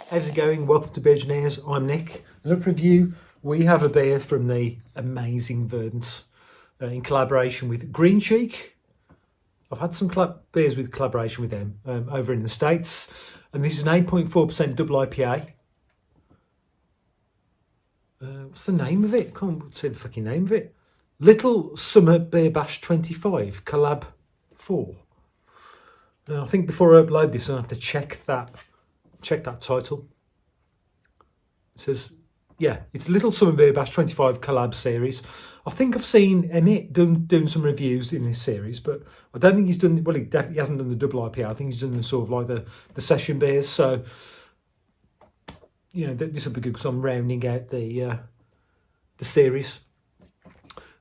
How's it going? Welcome to Beer-Gineers. I'm Nick. Another review. We have a beer from the amazing Verdant in collaboration with Green Cheek. I've had some beers with collaboration with them over in the States, and this is an 8.4% double IPA. What's the name of it? Can't say the fucking name of it. Little Summer Beer Bash 25 Collab 4. Now, I think before I upload this, I have to check that title. It says, yeah, it's Little Summer Beer Bash 25 collab series. I think I've seen Emmett doing some reviews in this series, but I don't think he's done, well, he definitely hasn't done the double IPA. I think he's done the sort of like the session beers. So, you know, this will be good because I'm rounding out the series.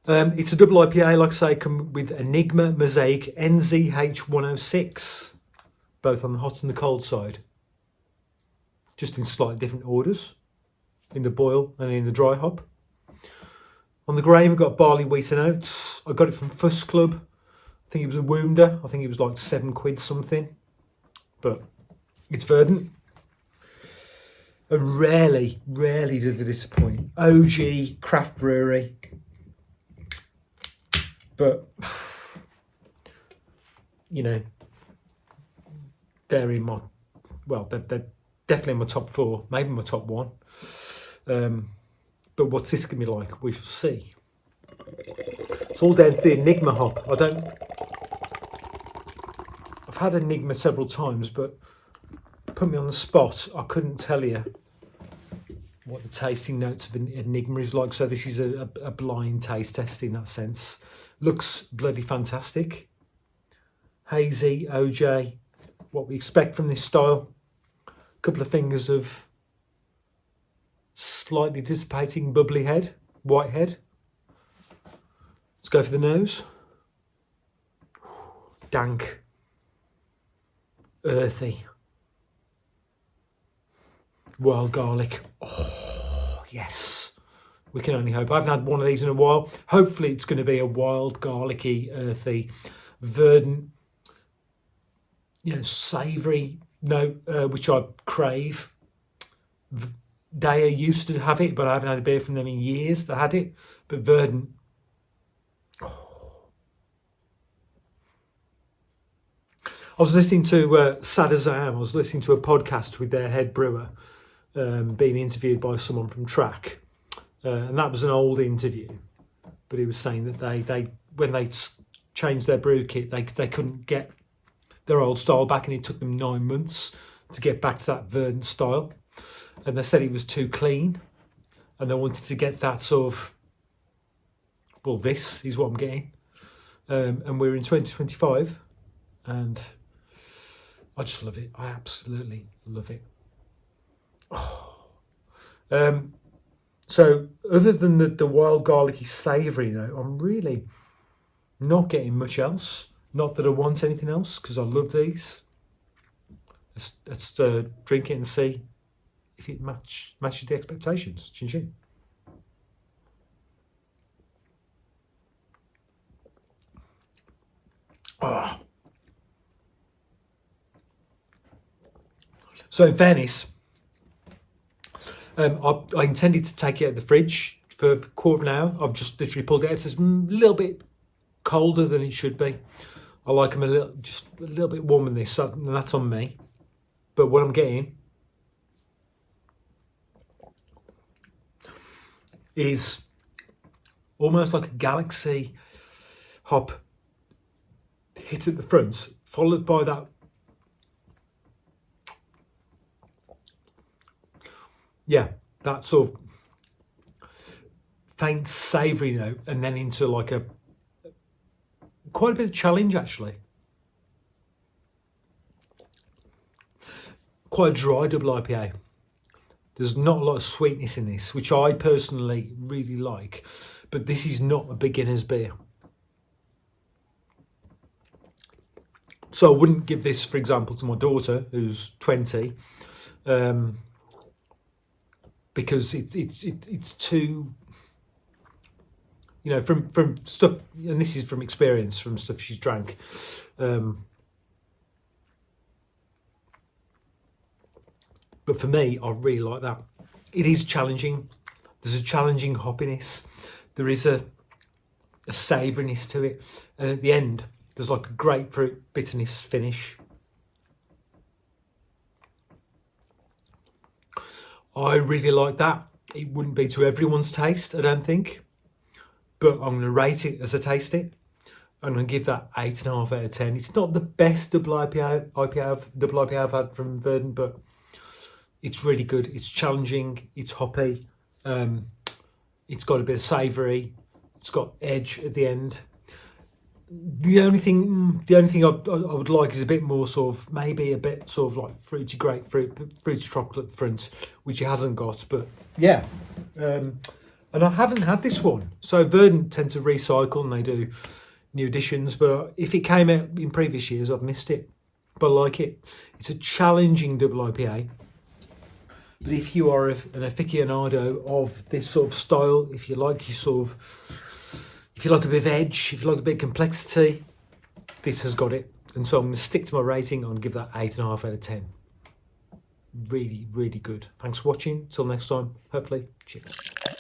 It's a double IPA, like I say, come with Enigma, Mosaic, NZH106, both on the hot and the cold side. Just in slightly different orders, in the boil and in the dry hop. On the grain, we've got barley, wheat and oats. I got it from Fuss Club. I think it was a Wounder. I think it was like £7 something. But it's Verdant. And rarely do they disappoint. OG craft brewery. But, you know, they're in my, well, they're definitely in my top 4, maybe my top 1. But what's this going to be like? We shall see. It's all down to the Enigma hop. I've had Enigma several times, but put me on the spot. I couldn't tell you what the tasting notes of Enigma is like. So this is a blind taste test in that sense. Looks bloody fantastic. Hazy, OJ, what we expect from this style. Couple of fingers of slightly dissipating bubbly head, white head. Let's go for the nose. Dank, earthy, wild garlic. Oh, yes. We can only hope. I haven't had one of these in a while. Hopefully it's going to be a wild, garlicky, earthy, Verdant, you know, savoury note, which I crave. Daya used to have it, but I haven't had a beer from them in years that had it. But Verdant, I was listening to, sad as I am, I was listening to a podcast with their head brewer being interviewed by someone from Track. And that was an old interview. But he was saying that they when they changed their brew kit, they couldn't get their old style back, and it took them 9 months to get back to that Verdant style. And they said it was too clean, and they wanted to get that sort of, well, this is what I'm getting. And we're in 2025, and I just love it. I absolutely love it. Oh. So other than the wild garlicky savoury note, I'm really not getting much else. Not that I want anything else, because I love these. Let's drink it and see if it matches the expectations. Chin chin. Oh. So in fairness, I intended to take it out of the fridge for a quarter of an hour. I've just literally pulled it out. It's a little bit colder than it should be. I like them just a little bit warmer than this, and that's on me. But what I'm getting is almost like a Galaxy hop hit at the front, followed by that, yeah, that sort of faint savoury note, and then into like quite a bit of challenge, actually. Quite a dry double IPA. There's not a lot of sweetness in this, which I personally really like, but this is not a beginner's beer. So I wouldn't give this, for example, to my daughter, who's 20, because it's too, you know, from stuff, and this is from experience, from stuff she's drank. But for me, I really like that. It is challenging. There's a challenging hoppiness. There is a savouriness to it. And at the end, there's like a grapefruit bitterness finish. I really like that. It wouldn't be to everyone's taste, I don't think. But I'm going to rate it as I taste it. I'm going to give that 8.5 out of 10. It's not the best double IPA I've had from Verdant, but it's really good. It's challenging. It's hoppy. It's got a bit of savoury. It's got edge at the end. The only thing I would like is a bit more sort of, maybe a bit sort of like fruity grapefruit, fruity chocolate at the front, which it hasn't got. But yeah, and I haven't had this one. So Verdant tend to recycle and they do new editions. But if it came out in previous years, I've missed it. But I like it. It's a challenging double IPA. But if you are an aficionado of this sort of style, if you like if you like a bit of edge, if you like a bit of complexity, this has got it. And so I'm going to stick to my rating. I'm going to give that 8.5 out of 10. Really, really good. Thanks for watching. Till next time, hopefully. Cheers.